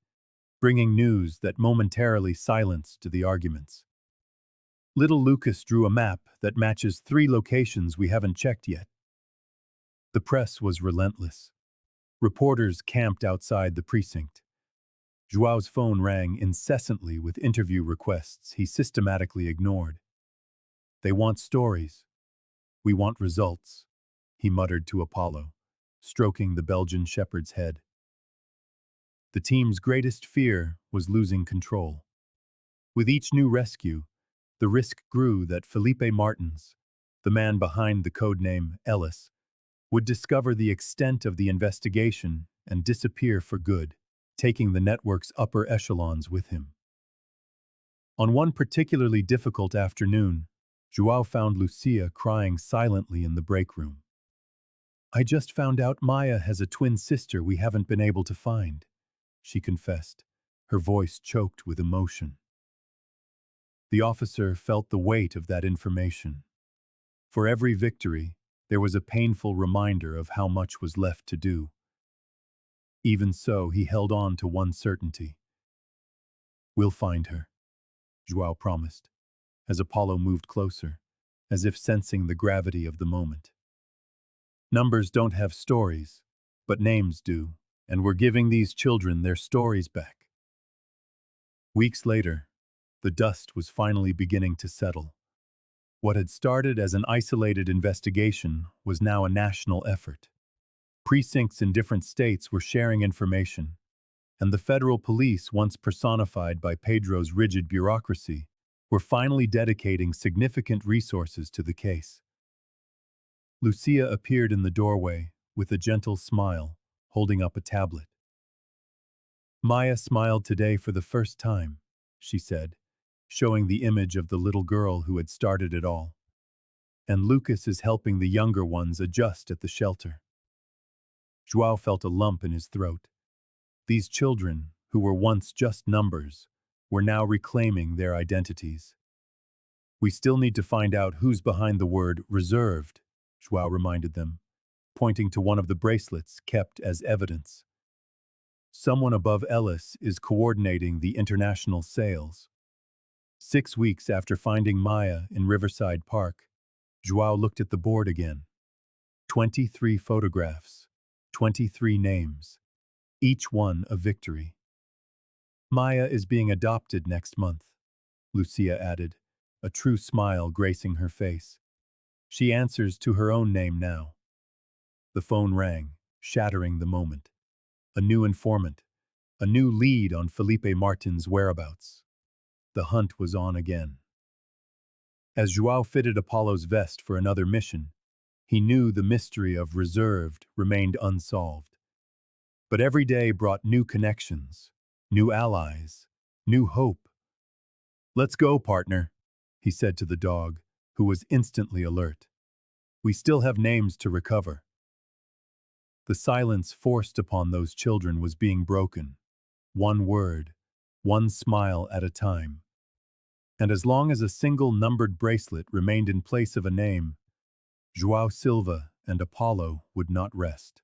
bringing news that momentarily silenced the arguments. "Little Lucas drew a map that matches 3 locations we haven't checked yet." The press was relentless. Reporters camped outside the precinct. João's phone rang incessantly with interview requests he systematically ignored. "They want stories. We want results," he muttered to Apollo, stroking the Belgian shepherd's head. The team's greatest fear was losing control. With each new rescue, the risk grew that Felipe Martins, the man behind the codename Ellis, would discover the extent of the investigation and disappear for good, taking the network's upper echelons with him. On one particularly difficult afternoon, João found Lucia crying silently in the break room. "I just found out Maya has a twin sister we haven't been able to find," she confessed, her voice choked with emotion. The officer felt the weight of that information. For every victory, there was a painful reminder of how much was left to do. Even so, he held on to one certainty. "We'll find her," João promised, as Apollo moved closer, as if sensing the gravity of the moment. "Numbers don't have stories, but names do, and we're giving these children their stories back." Weeks later, the dust was finally beginning to settle. What had started as an isolated investigation was now a national effort. Precincts in different states were sharing information, and the federal police, once personified by Pedro's rigid bureaucracy, were finally dedicating significant resources to the case. Lucia appeared in the doorway with a gentle smile, holding up a tablet. "Maya smiled today for the first time," she said, showing the image of the little girl who had started it all. "And Lucas is helping the younger ones adjust at the shelter." João felt a lump in his throat. These children, who were once just numbers, were now reclaiming their identities. "We still need to find out who's behind the word reserved," João reminded them, pointing to one of the bracelets kept as evidence. Someone above Ellis is coordinating the international sales. 6 weeks after finding Maya in Riverside Park, João looked at the board again. 23 photographs, 23 names, each one a victory. Maya is being adopted next month, Lucia added, a true smile gracing her face. She answers to her own name now. The phone rang, shattering the moment. A new informant, a new lead on Felipe Martin's whereabouts. The hunt was on again. As João fitted Apollo's vest for another mission, he knew the mystery of reserved remained unsolved. But every day brought new connections, new allies, new hope. "Let's go, partner," he said to the dog, who was instantly alert. "We still have names to recover." The silence forced upon those children was being broken, one word, one smile at a time. And as long as a single numbered bracelet remained in place of a name, João Silva and Apollo would not rest.